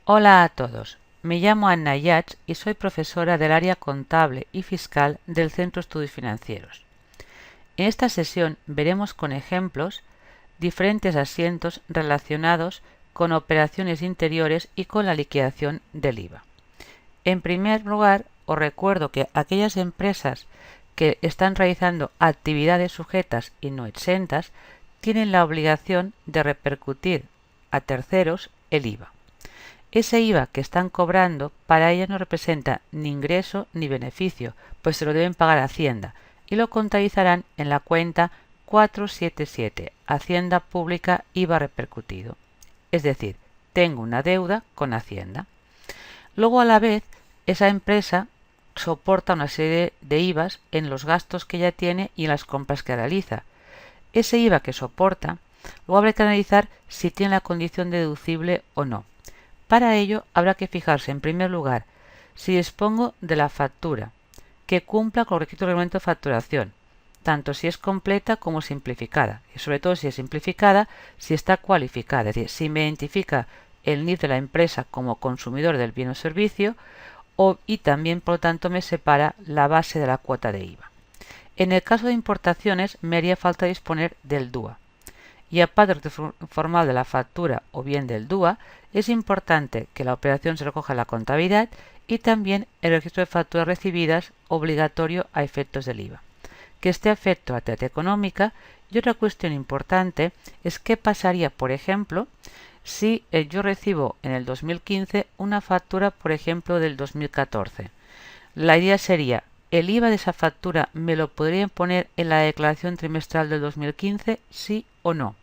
Hola a todos, me llamo Anna Yats y soy profesora del área contable y fiscal del Centro de Estudios Financieros. En esta sesión veremos con ejemplos diferentes asientos relacionados con operaciones interiores y con la liquidación del IVA. En primer lugar, os recuerdo que aquellas empresas que están realizando actividades sujetas y no exentas tienen la obligación de repercutir a terceros el IVA. Ese IVA que están cobrando para ellas no representa ni ingreso ni beneficio, pues se lo deben pagar a Hacienda y lo contabilizarán en la cuenta 477, Hacienda Pública IVA repercutido. Es decir, tengo una deuda con Hacienda. Luego, a la vez, esa empresa soporta una serie de IVAs en los gastos que ella tiene y en las compras que realiza. Ese IVA que soporta, luego habrá que analizar si tiene la condición de deducible o no. Para ello habrá que fijarse, en primer lugar, si dispongo de la factura, que cumpla con el requisito del reglamento de facturación, tanto si es completa como simplificada, y sobre todo si es simplificada, si está cualificada, es decir, si me identifica el NIF de la empresa como consumidor del bien o servicio, y también, por lo tanto, me separa la base de la cuota de IVA. En el caso de importaciones, me haría falta disponer del DUA. Y aparte del registro formal de la factura o bien del DUA, es importante que la operación se recoja en la contabilidad y también el registro de facturas recibidas obligatorio a efectos del IVA. Que esté afecto a la actividad económica. Y otra cuestión importante es qué pasaría, por ejemplo, si yo recibo en el 2015 una factura, por ejemplo, del 2014. La idea sería, ¿el IVA de esa factura me lo podrían poner en la declaración trimestral del 2015, sí o no?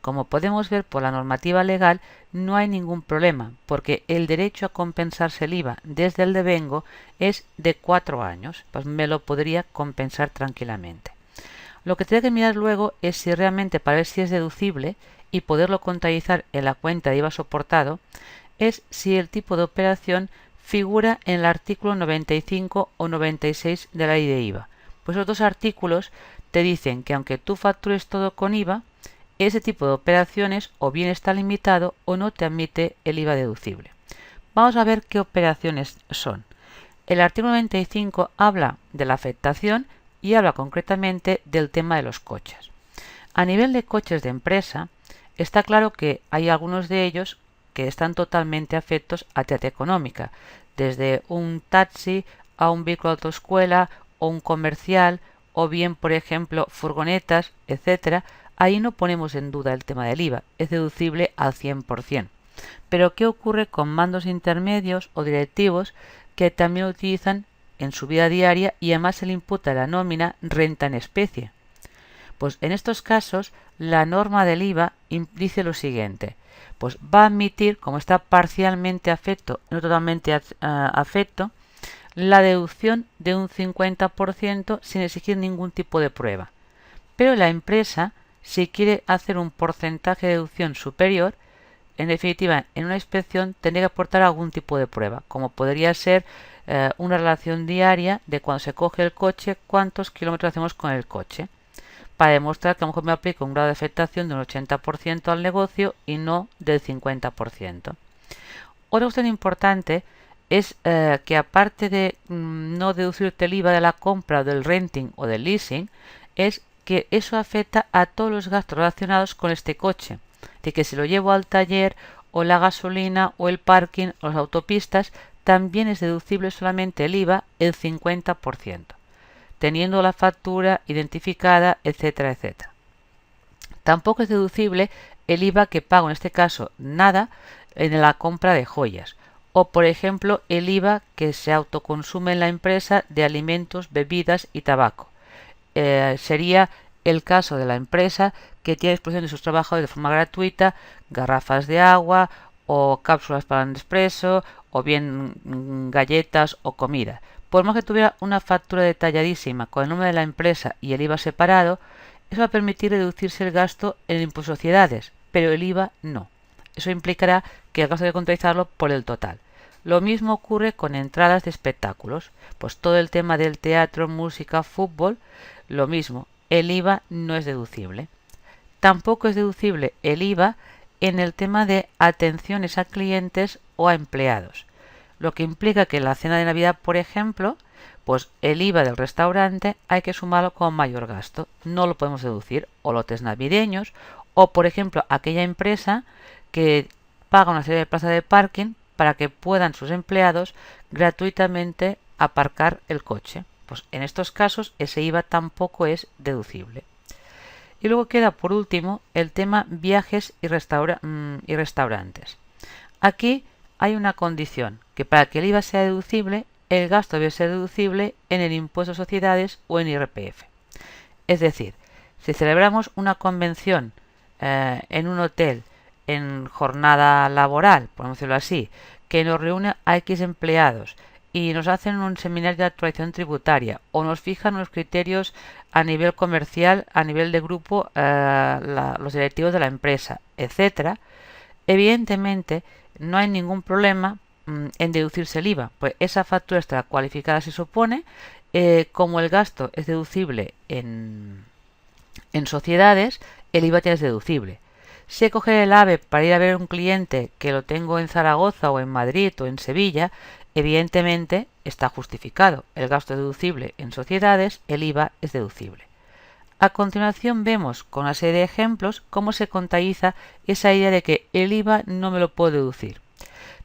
Como podemos ver por la normativa legal, no hay ningún problema, porque el derecho a compensarse el IVA desde el devengo es de 4 años, pues me lo podría compensar tranquilamente. Lo que tengo que mirar luego es si realmente, para ver si es deducible y poderlo contabilizar en la cuenta de IVA soportado, es si el tipo de operación figura en el artículo 95 o 96 de la ley de IVA. Pues los dos artículos te dicen que aunque tú factures todo con IVA, ese tipo de operaciones o bien está limitado o no te admite el IVA deducible. Vamos a ver qué operaciones son. El artículo 95 habla de la afectación y habla concretamente del tema de los coches. A nivel de coches de empresa, está claro que hay algunos de ellos que están totalmente afectos a actividad económica, desde un taxi a un vehículo de autoescuela o un comercial, o bien, por ejemplo, furgonetas, etcétera. Ahí no ponemos en duda el tema del IVA, es deducible al 100%. Pero ¿qué ocurre con mandos intermedios o directivos que también lo utilizan en su vida diaria y además se le imputa la nómina renta en especie? Pues en estos casos la norma del IVA dice lo siguiente, pues va a admitir, como está parcialmente afecto, no totalmente afecto, la deducción de un 50% sin exigir ningún tipo de prueba. Pero la empresa, si quiere hacer un porcentaje de deducción superior, en definitiva, en una inspección tendría que aportar algún tipo de prueba, como podría ser una relación diaria de cuando se coge el coche, cuántos kilómetros hacemos con el coche, para demostrar que a lo mejor me aplico un grado de afectación de un 80% al negocio y no del 50%. Otra cuestión importante es que aparte de no deducirte el IVA de la compra, del renting o del leasing, es que eso afecta a todos los gastos relacionados con este coche. De que si lo llevo al taller, o la gasolina, o el parking, o las autopistas, también es deducible solamente el IVA el 50%, teniendo la factura identificada, etcétera, etcétera. Tampoco es deducible el IVA que pago, en este caso nada, en la compra de joyas. O, por ejemplo, el IVA que se autoconsume en la empresa de alimentos, bebidas y tabaco. Sería el caso de la empresa que tiene a disposición de sus trabajadores de forma gratuita garrafas de agua o cápsulas para el Nespresso o bien galletas o comida. Por más que tuviera una factura detalladísima con el nombre de la empresa y el IVA separado, eso va a permitir reducirse el gasto en el impuesto de sociedades, pero el IVA no. Eso implicará que el gasto hay que contabilizarlo por el total. Lo mismo ocurre con entradas de espectáculos, pues todo el tema del teatro, música, fútbol, lo mismo, el IVA no es deducible. Tampoco es deducible el IVA en el tema de atenciones a clientes o a empleados, lo que implica que en la cena de Navidad, por ejemplo, pues el IVA del restaurante hay que sumarlo con mayor gasto, no lo podemos deducir, o lotes navideños, o por ejemplo aquella empresa que paga una serie de plazas de parking para que puedan sus empleados gratuitamente aparcar el coche. Pues en estos casos ese IVA tampoco es deducible. Y luego queda por último el tema viajes y restaurantes. Aquí hay una condición, que para que el IVA sea deducible, el gasto debe ser deducible en el impuesto de sociedades o en IRPF. Es decir, si celebramos una convención en un hotel en jornada laboral, por decirlo así, que nos reúne a X empleados y nos hacen un seminario de actualización tributaria o nos fijan los criterios a nivel comercial, a nivel de grupo, los directivos de la empresa, etcétera, evidentemente no hay ningún problema en deducirse el IVA, pues esa factura está cualificada, se supone, como el gasto es deducible en sociedades, el IVA ya es deducible. Si he cogido el AVE para ir a ver a un cliente que lo tengo en Zaragoza o en Madrid o en Sevilla, evidentemente está justificado. El gasto es deducible en sociedades, el IVA es deducible. A continuación vemos con una serie de ejemplos cómo se contabiliza esa idea de que el IVA no me lo puedo deducir.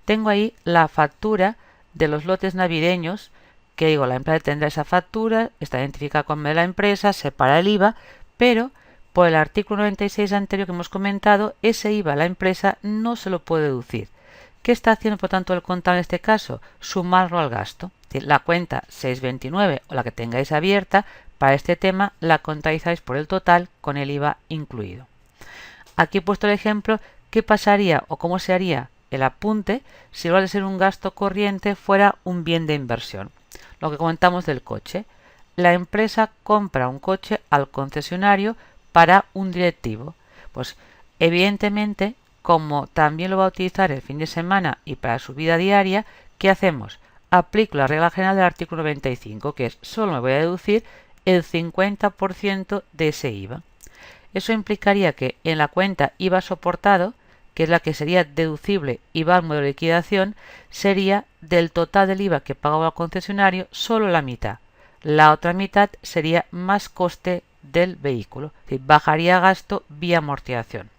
Tengo ahí la factura de los lotes navideños, que digo, la empresa tendrá esa factura, está identificada con la empresa, separa el IVA, pero por el artículo 96 anterior que hemos comentado, ese IVA a la empresa no se lo puede deducir. ¿Qué está haciendo por tanto el contable en este caso? Sumarlo al gasto. La cuenta 629 o la que tengáis abierta, para este tema la contabilizáis por el total con el IVA incluido. Aquí he puesto el ejemplo, ¿qué pasaría o cómo se haría el apunte si en lugar de ser un gasto corriente fuera un bien de inversión? Lo que comentamos del coche. La empresa compra un coche al concesionario para un directivo. Pues evidentemente, como también lo va a utilizar el fin de semana y para su vida diaria, ¿qué hacemos? Aplico la regla general del artículo 95, que es solo me voy a deducir el 50% de ese IVA. Eso implicaría que en la cuenta IVA soportado, que es la que sería deducible IVA al modelo de liquidación, sería del total del IVA que pagaba el concesionario solo la mitad. La otra mitad sería más coste del vehículo, es decir, bajaría gasto vía amortización.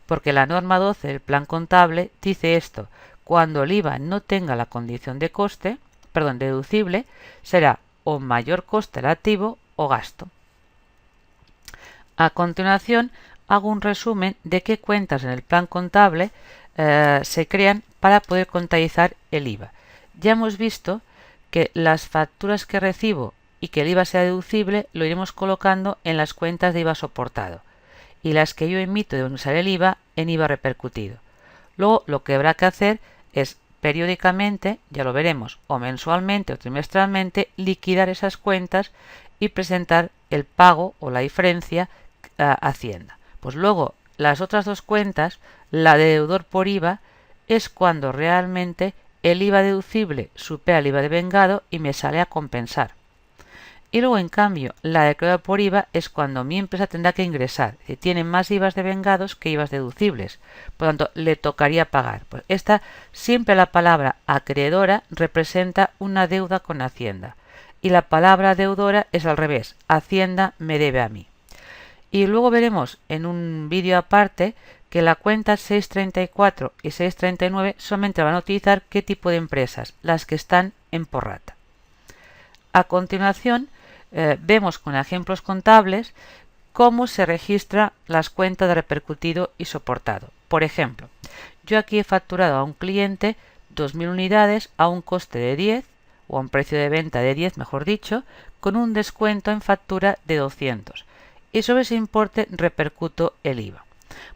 Porque la norma 12 del plan contable dice esto: cuando el IVA no tenga la condición de coste, deducible, será o mayor coste relativo o gasto. A continuación, hago un resumen de qué cuentas en el plan contable se crean para poder contabilizar el IVA. Ya hemos visto que las facturas que recibo y que el IVA sea deducible lo iremos colocando en las cuentas de IVA soportado y las que yo emito de donde usar el IVA en IVA repercutido. Luego lo que habrá que hacer es periódicamente, ya lo veremos, o mensualmente o trimestralmente, liquidar esas cuentas y presentar el pago o la diferencia a Hacienda. Pues luego las otras dos cuentas, la de deudor por IVA, es cuando realmente el IVA deducible supera el IVA de vengado y me sale a compensar. Y luego, en cambio, la de acreedor por IVA es cuando mi empresa tendrá que ingresar. Tiene más IVAs de vengados que IVAs deducibles. Por lo tanto, le tocaría pagar. Pues siempre la palabra acreedora representa una deuda con Hacienda. Y la palabra deudora es al revés. Hacienda me debe a mí. Y luego veremos en un vídeo aparte que la cuenta 634 y 639 solamente van a utilizar qué tipo de empresas, las que están en prorrata. A continuación, vemos con ejemplos contables cómo se registran las cuentas de repercutido y soportado. Por ejemplo, yo aquí he facturado a un cliente 2.000 unidades a un coste de 10, o a un precio de venta de 10, mejor dicho, con un descuento en factura de 200. Y sobre ese importe repercuto el IVA.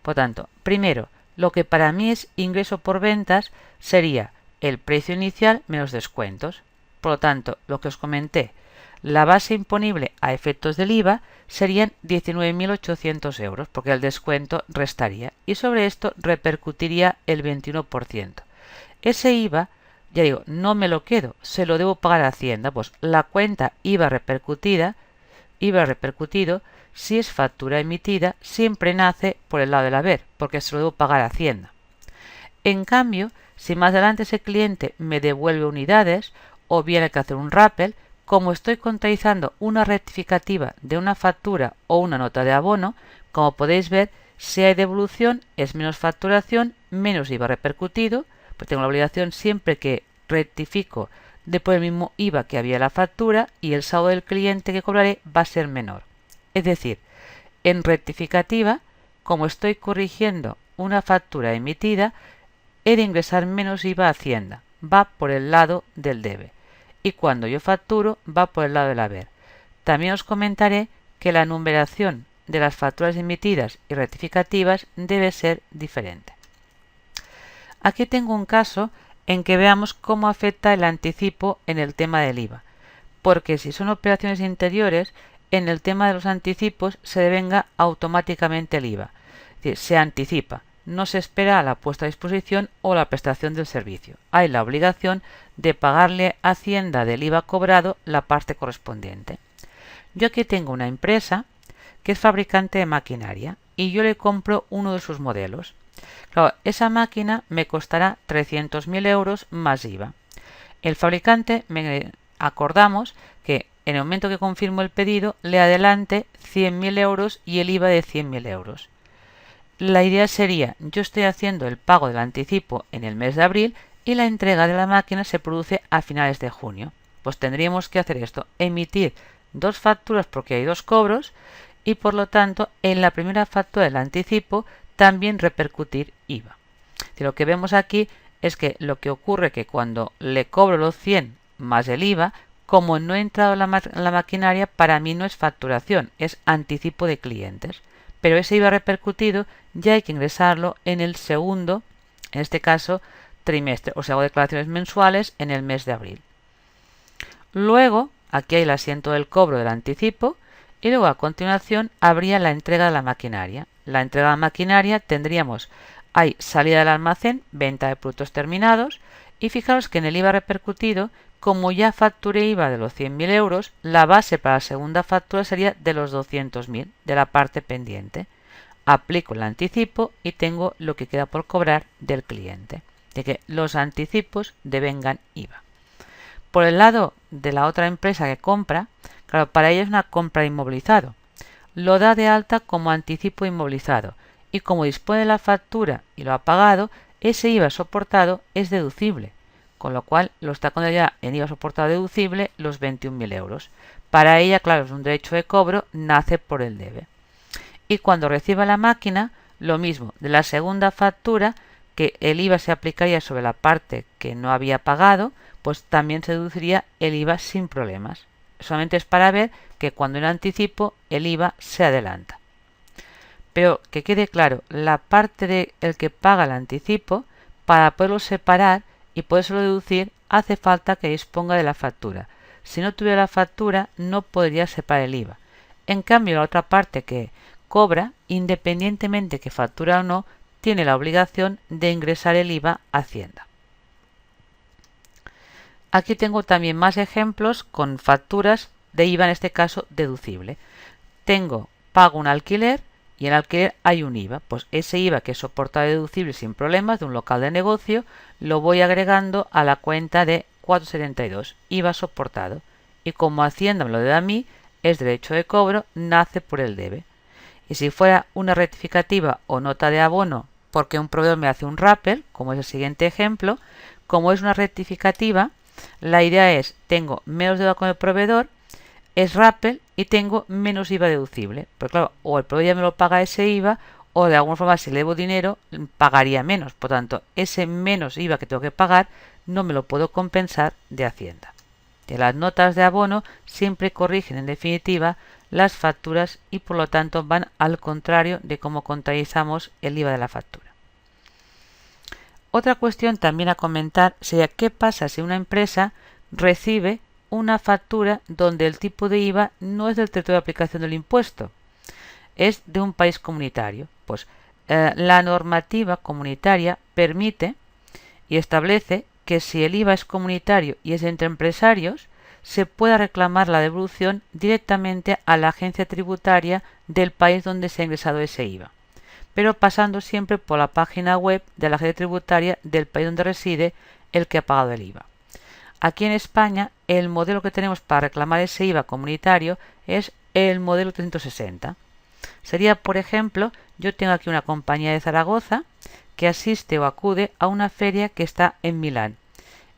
Por tanto, primero, lo que para mí es ingreso por ventas sería el precio inicial menos descuentos. Por lo tanto, lo que os comenté, la base imponible a efectos del IVA serían 19.800 euros, porque el descuento restaría, y sobre esto repercutiría el 21%. Ese IVA, ya digo, no me lo quedo, se lo debo pagar a Hacienda, pues la cuenta IVA repercutido si es factura emitida, siempre nace por el lado del haber, porque se lo debo pagar a Hacienda. En cambio, si más adelante ese cliente me devuelve unidades o bien hay que hacer un rappel, como estoy contabilizando una rectificativa de una factura o una nota de abono, como podéis ver, si hay devolución es menos facturación, menos IVA repercutido, pues tengo la obligación siempre que rectifico de por el mismo IVA que había en la factura y el saldo del cliente que cobraré va a ser menor. Es decir, en rectificativa, como estoy corrigiendo una factura emitida, he de ingresar menos IVA a Hacienda, va por el lado del debe. Y cuando yo facturo, va por el lado del haber. También os comentaré que la numeración de las facturas emitidas y rectificativas debe ser diferente. Aquí tengo un caso en que veamos cómo afecta el anticipo en el tema del IVA, porque si son operaciones interiores, en el tema de los anticipos se devenga automáticamente el IVA, es decir, se anticipa, no se espera a la puesta a disposición o la prestación del servicio. Hay la obligación de pagarle a Hacienda del IVA cobrado la parte correspondiente. Yo aquí tengo una empresa que es fabricante de maquinaria y yo le compro uno de sus modelos. Claro, esa máquina me costará 300.000 euros más IVA. El fabricante, acordamos que en el momento que confirmo el pedido, le adelante 100.000 euros y el IVA de 100.000 euros. La idea sería, yo estoy haciendo el pago del anticipo en el mes de abril y la entrega de la máquina se produce a finales de junio. Pues tendríamos que hacer esto, emitir dos facturas porque hay dos cobros y por lo tanto en la primera factura del anticipo también repercutir IVA. Y lo que vemos aquí es que lo que ocurre que cuando le cobro los 100 más el IVA, como no he entrado en la maquinaria, para mí no es facturación, es anticipo de clientes. Pero ese IVA repercutido ya hay que ingresarlo en el segundo, en este caso, trimestre, o sea, hago declaraciones mensuales en el mes de abril. Luego, aquí hay el asiento del cobro del anticipo y luego a continuación habría la entrega de la maquinaria. La entrega de la maquinaria tendríamos, hay salida del almacén, venta de productos terminados y fijaros que en el IVA repercutido, como ya facturé IVA de los 100.000 euros, la base para la segunda factura sería de los 200.000 de la parte pendiente. Aplico el anticipo y tengo lo que queda por cobrar del cliente. De que los anticipos devengan IVA. Por el lado de la otra empresa que compra, claro, para ella es una compra inmovilizado. Lo da de alta como anticipo inmovilizado y como dispone de la factura y lo ha pagado, ese IVA soportado es deducible, con lo cual lo está poniendo ya en IVA soportado deducible los 21.000 euros. Para ella, claro, es un derecho de cobro, nace por el debe. Y cuando reciba la máquina, lo mismo, de la segunda factura, que el IVA se aplicaría sobre la parte que no había pagado, pues también se deduciría el IVA sin problemas. Solamente es para ver que cuando en anticipo el IVA se adelanta. Pero que quede claro, la parte del que paga el anticipo, para poderlo separar y podérselo deducir, hace falta que disponga de la factura. Si no tuviera la factura, no podría separar el IVA. En cambio, la otra parte que cobra, independientemente que factura o no, tiene la obligación de ingresar el IVA a Hacienda. Aquí tengo también más ejemplos con facturas de IVA, en este caso deducible. Pago un alquiler y en el alquiler hay un IVA. Pues ese IVA que es soportado deducible sin problemas de un local de negocio, lo voy agregando a la cuenta de 472, IVA soportado. Y como Hacienda me lo debe a mí, es derecho de cobro, nace por el debe. Y si fuera una rectificativa o nota de abono porque un proveedor me hace un rappel, como es el siguiente ejemplo, como es una rectificativa, la idea es, tengo menos deuda con el proveedor, es rappel y tengo menos IVA deducible. Pero claro, o el proveedor ya me lo paga ese IVA, o de alguna forma si le debo dinero, pagaría menos. Por tanto, ese menos IVA que tengo que pagar no me lo puedo compensar de Hacienda. Que las notas de abono siempre corrigen en definitiva las facturas y por lo tanto van al contrario de cómo contabilizamos el IVA de la factura. Otra cuestión también a comentar sería qué pasa si una empresa recibe una factura donde el tipo de IVA no es del territorio de aplicación del impuesto, es de un país comunitario. Pues la normativa comunitaria permite y establece que si el IVA es comunitario y es entre empresarios, se pueda reclamar la devolución directamente a la agencia tributaria del país donde se ha ingresado ese IVA, pero pasando siempre por la página web de la agencia tributaria del país donde reside el que ha pagado el IVA. Aquí en España, el modelo que tenemos para reclamar ese IVA comunitario es el modelo 360. Sería, por ejemplo, yo tengo aquí una compañía de Zaragoza que asiste o acude a una feria que está en Milán.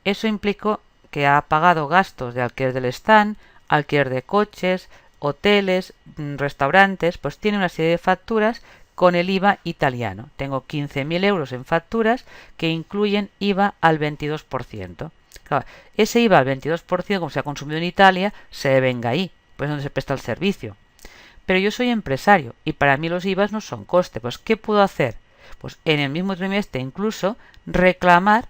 Eso implicó que ha pagado gastos de alquiler del stand, alquiler de coches, hoteles, restaurantes, pues tiene una serie de facturas con el IVA italiano. Tengo 15.000 euros en facturas que incluyen IVA al 22%. Claro, ese IVA al 22%, como se ha consumido en Italia, se devenga ahí, pues es donde se presta el servicio. Pero yo soy empresario y para mí los IVAs no son coste. Pues ¿qué puedo hacer? Pues en el mismo trimestre incluso reclamar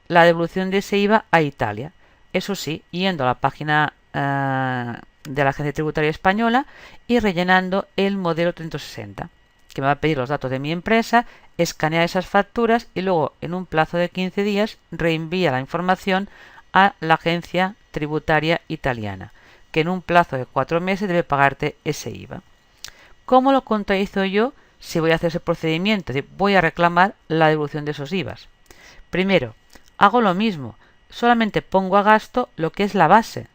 la devolución de ese IVA a Italia. Eso sí, yendo a la página de la Agencia Tributaria Española y rellenando el modelo 360, que me va a pedir los datos de mi empresa, escanear esas facturas y luego en un plazo de 15 días reenvía la información a la Agencia Tributaria Italiana, que en un plazo de 4 meses debe pagarte ese IVA. ¿Cómo lo contabilizo yo si voy a hacer ese procedimiento? Es decir, voy a reclamar la devolución de esos IVAs. Primero, hago lo mismo, solamente pongo a gasto lo que es la base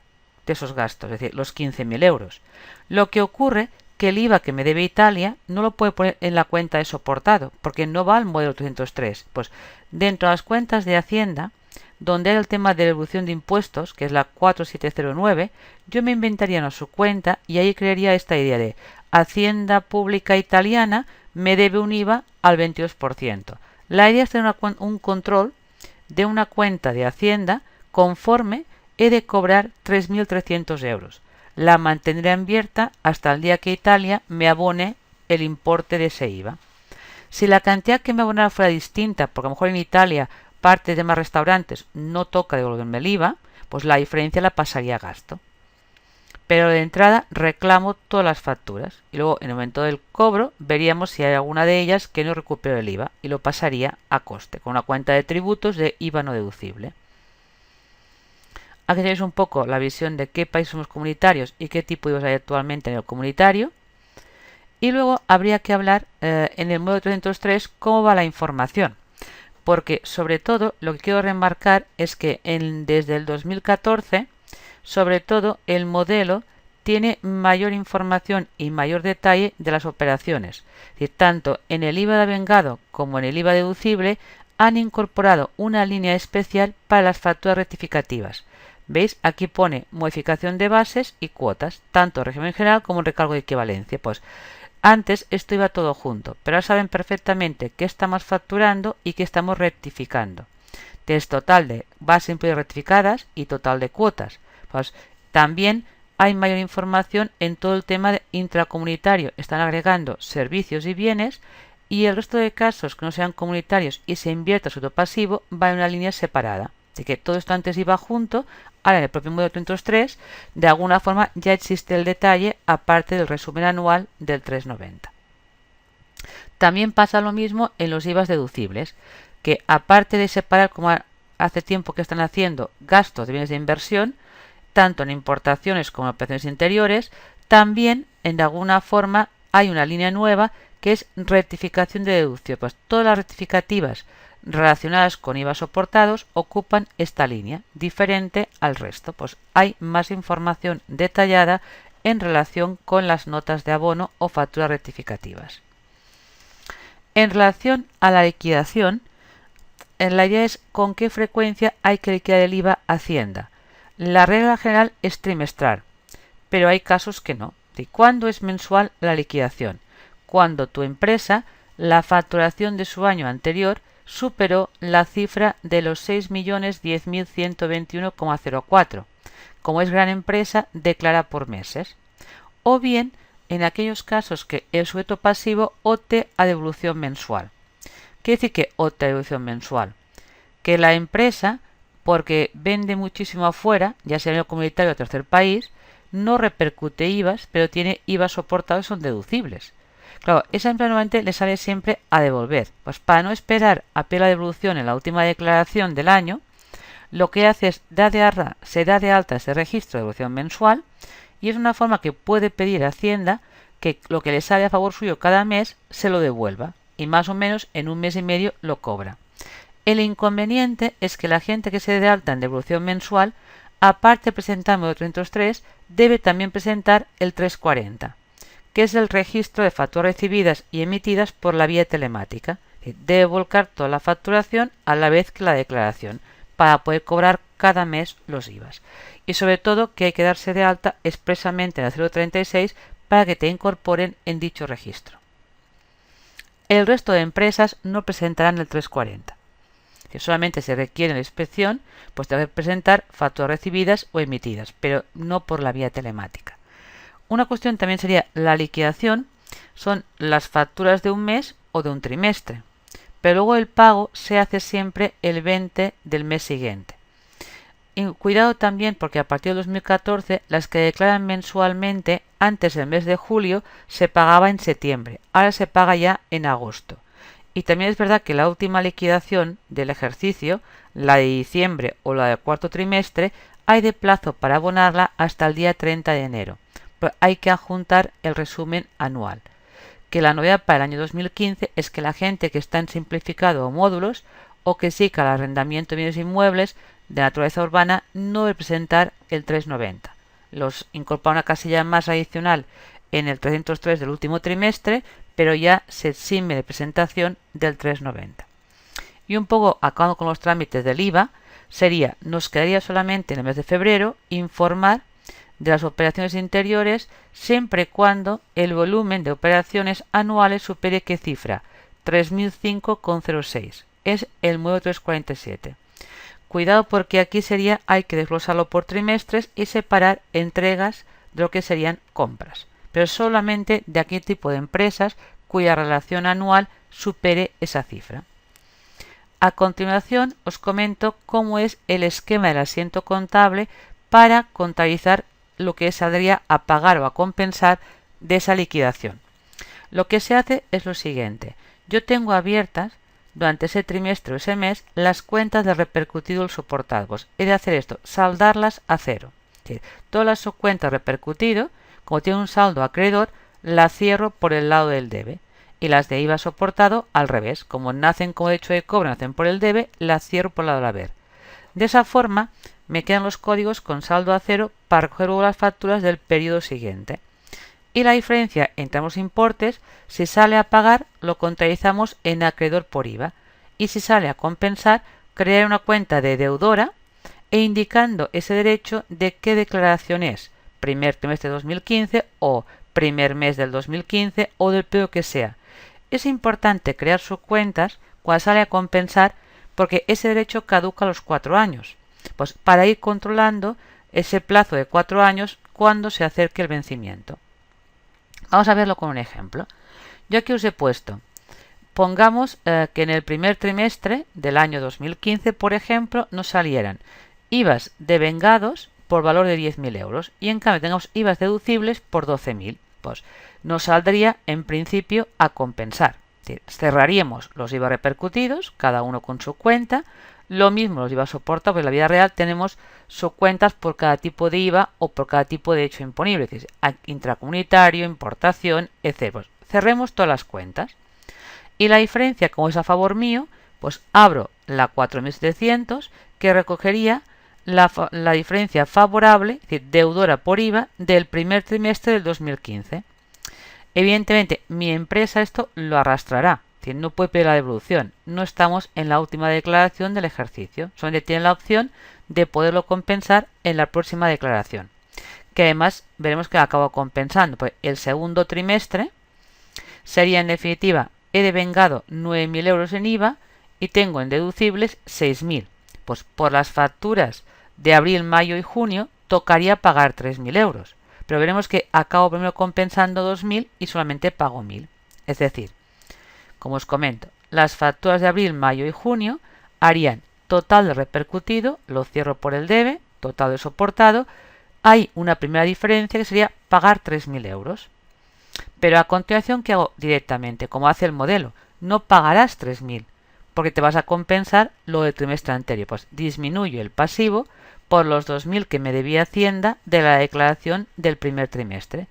de esos gastos, es decir, los 15.000 euros. Lo que ocurre que el IVA que me debe Italia no lo puede poner en la cuenta de soportado, porque no va al modelo 303. Pues dentro de las cuentas de Hacienda, donde hay el tema de devolución de impuestos, que es la 4709, yo me inventaría una subcuenta y ahí crearía esta idea de Hacienda Pública Italiana me debe un IVA al 22%. La idea es tener un control de una cuenta de Hacienda conforme he de cobrar 3.300 euros. La mantendré abierta hasta el día que Italia me abone el importe de ese IVA. Si la cantidad que me abonara fuera distinta, porque a lo mejor en Italia parte de más restaurantes no toca devolverme el IVA, pues la diferencia la pasaría a gasto. Pero de entrada reclamo todas las facturas y luego en el momento del cobro veríamos si hay alguna de ellas que no recupero el IVA y lo pasaría a coste con una cuenta de tributos de IVA no deducible. Aquí tenéis un poco la visión de qué países somos comunitarios y qué tipo de IVA hay actualmente en el comunitario. Y luego habría que hablar en el módulo 303 cómo va la información. Porque sobre todo lo que quiero remarcar es que desde el 2014, sobre todo el modelo tiene mayor información y mayor detalle de las operaciones. Es decir, tanto en el IVA devengado como en el IVA deducible han incorporado una línea especial para las facturas rectificativas. ¿Veis? Aquí pone modificación de bases y cuotas, tanto en régimen general como en recargo de equivalencia. Pues antes esto iba todo junto, pero ahora saben perfectamente qué estamos facturando y qué estamos rectificando. Tienes total de bases incluidas rectificadas y total de cuotas. Pues también hay mayor información en todo el tema de intracomunitario. Están agregando servicios y bienes y el resto de casos que no sean comunitarios y se invierta su pasivo va en una línea separada. Así que todo esto antes iba junto, ahora en el propio módulo 303 de alguna forma ya existe el detalle aparte del resumen anual del 390. También pasa lo mismo en los IVAs deducibles, que aparte de separar como hace tiempo que están haciendo gastos de bienes de inversión, tanto en importaciones como en operaciones interiores, también de alguna forma hay una línea nueva que es rectificación de deducción. Pues todas las rectificativas relacionadas con IVA soportados ocupan esta línea, diferente al resto. Pues hay más información detallada en relación con las notas de abono o facturas rectificativas. En relación a la liquidación, la idea es con qué frecuencia hay que liquidar el IVA a Hacienda. La regla general es trimestral, pero hay casos que no. ¿Cuándo es mensual la liquidación? Cuando tu empresa, la facturación de su año anterior, superó la cifra de los 6.010.121,04. Como es gran empresa, declara por meses. O bien, en aquellos casos que el sujeto pasivo opte a devolución mensual. ¿Qué decir que opte a devolución mensual? Que la empresa, porque vende muchísimo afuera, ya sea en el comunitario o tercer país, no repercute IVAs, pero tiene IVAs soportados y son deducibles. Claro, esa empresa normalmente le sale siempre a devolver. Pues para no esperar a pedir la devolución en la última declaración del año, lo que hace es se da de alta ese registro de devolución mensual y es una forma que puede pedir Hacienda que lo que le sale a favor suyo cada mes se lo devuelva y más o menos en un mes y medio lo cobra. El inconveniente es que la gente que se dé de alta en devolución mensual, aparte de presentar el 303, debe también presentar el 340, que es el registro de facturas recibidas y emitidas por la vía telemática. Debe volcar toda la facturación a la vez que la declaración para poder cobrar cada mes los IVAs. Y sobre todo que hay que darse de alta expresamente en el 036 para que te incorporen en dicho registro. El resto de empresas no presentarán el 340. Si solamente se requiere la inspección, pues debe presentar facturas recibidas o emitidas, pero no por la vía telemática. Una cuestión también sería la liquidación, son las facturas de un mes o de un trimestre, pero luego el pago se hace siempre el 20 del mes siguiente. Y cuidado también porque a partir de 2014 las que declaran mensualmente antes del mes de julio se pagaba en septiembre, ahora se paga ya en agosto. Y también es verdad que la última liquidación del ejercicio, la de diciembre o la del cuarto trimestre, hay de plazo para abonarla hasta el día 30 de enero. Pero hay que adjuntar el resumen anual. Que la novedad para el año 2015 es que la gente que está en simplificado o módulos o que siga el arrendamiento de bienes inmuebles de naturaleza urbana no debe presentar el 390. Los incorpora una casilla más adicional en el 303 del último trimestre, pero ya se exime de presentación del 390. Y un poco acabando con los trámites del IVA, nos quedaría solamente en el mes de febrero informar de las operaciones interiores siempre y cuando el volumen de operaciones anuales supere ¿qué cifra? 3005,06. Es el módulo 347. Cuidado porque aquí hay que desglosarlo por trimestres y separar entregas de lo que serían compras, pero solamente de aquel tipo de empresas cuya relación anual supere esa cifra. A continuación os comento cómo es el esquema del asiento contable para contabilizar lo que saldría a pagar o a compensar de esa liquidación. Lo que se hace es lo siguiente. Yo tengo abiertas durante ese trimestre o ese mes las cuentas de repercutido o soportado. Pues he de hacer esto, saldarlas a cero. Es decir, todas las cuentas repercutido, como tiene un saldo acreedor, la cierro por el lado del debe. Y las de IVA soportado al revés. Como nacen como hecho de cobro, nacen por el debe, las cierro por el lado del haber. De esa forma me quedan los códigos con saldo a cero para recoger luego las facturas del periodo siguiente. Y la diferencia entre ambos importes, si sale a pagar, lo contabilizamos en acreedor por IVA. Y si sale a compensar, crear una cuenta de deudora e indicando ese derecho de qué declaración es, primer trimestre de 2015 o primer mes del 2015 o del periodo que sea. Es importante crear sus cuentas cuando sale a compensar porque ese derecho caduca a los 4 años. Pues para ir controlando ese plazo de 4 años cuando se acerque el vencimiento. Vamos a verlo con un ejemplo. Yo aquí os he puesto, pongamos que en el primer trimestre del año 2015, por ejemplo, nos salieran IVAs devengados por valor de 10.000 euros y en cambio tengamos IVAs deducibles por 12.000. Pues nos saldría en principio a compensar. Es decir, cerraríamos los IVA repercutidos, cada uno con su cuenta. Lo mismo los IVA soportados, porque en la vida real tenemos subcuentas por cada tipo de IVA o por cada tipo de hecho imponible, que es intracomunitario, importación, etc. Pues cerremos todas las cuentas. Y la diferencia, como es a favor mío, pues abro la 4700 que recogería la diferencia favorable, es decir, deudora por IVA, del primer trimestre del 2015. Evidentemente, mi empresa esto lo arrastrará. Es decir, no puede pedir la devolución. No estamos en la última declaración del ejercicio. Solamente tiene la opción de poderlo compensar en la próxima declaración. Que además veremos que acabo compensando. Pues el segundo trimestre sería en definitiva, he devengado 9.000 euros en IVA y tengo en deducibles 6.000. Pues por las facturas de abril, mayo y junio tocaría pagar 3.000 euros. Pero veremos que acabo primero compensando 2.000 y solamente pago 1.000. Es decir, como os comento, las facturas de abril, mayo y junio harían total de repercutido, lo cierro por el debe, total de soportado. Hay una primera diferencia que sería pagar 3.000 euros. Pero a continuación, ¿qué hago directamente? Como hace el modelo, no pagarás 3.000 porque te vas a compensar lo del trimestre anterior. Pues disminuyo el pasivo por los 2.000 que me debía Hacienda de la declaración del primer trimestre.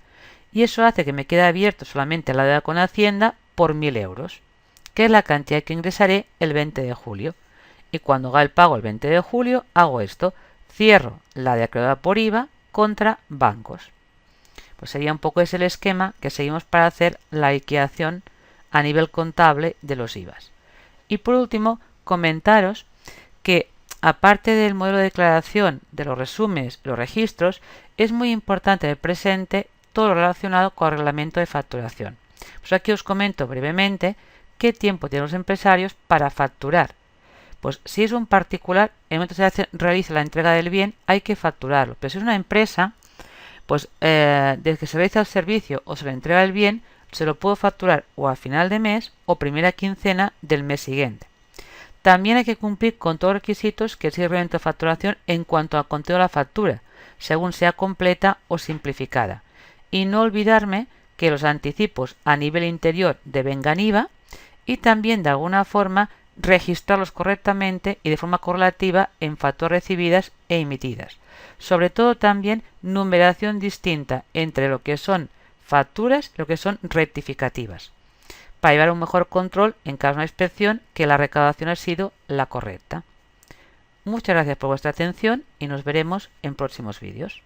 y eso hace que me quede abierto solamente la deuda con Hacienda por 1.000 euros, que es la cantidad que ingresaré el 20 de julio. Y cuando haga el pago el 20 de julio, hago esto, cierro la de acreedora por IVA contra bancos. Pues sería un poco ese el esquema que seguimos para hacer la liquidación a nivel contable de los IVAs. Y por último, comentaros que aparte del modelo de declaración, de los resúmenes y los registros, es muy importante tener presente todo lo relacionado con el reglamento de facturación. Pues aquí os comento brevemente qué tiempo tienen los empresarios para facturar. Pues si es un particular, en el momento que se realiza la entrega del bien, hay que facturarlo. Pero si es una empresa, pues desde que se realiza el servicio o se le entrega el bien, se lo puedo facturar o a final de mes o primera quincena del mes siguiente. También hay que cumplir con todos los requisitos que exige el reglamento de facturación en cuanto al contenido de la factura, según sea completa o simplificada. Y no olvidarme que los anticipos a nivel interior devengan IVA y también de alguna forma registrarlos correctamente y de forma correlativa en facturas recibidas e emitidas. Sobre todo también numeración distinta entre lo que son facturas y lo que son rectificativas, para llevar un mejor control en caso de una inspección que la recaudación ha sido la correcta. Muchas gracias por vuestra atención y nos veremos en próximos vídeos.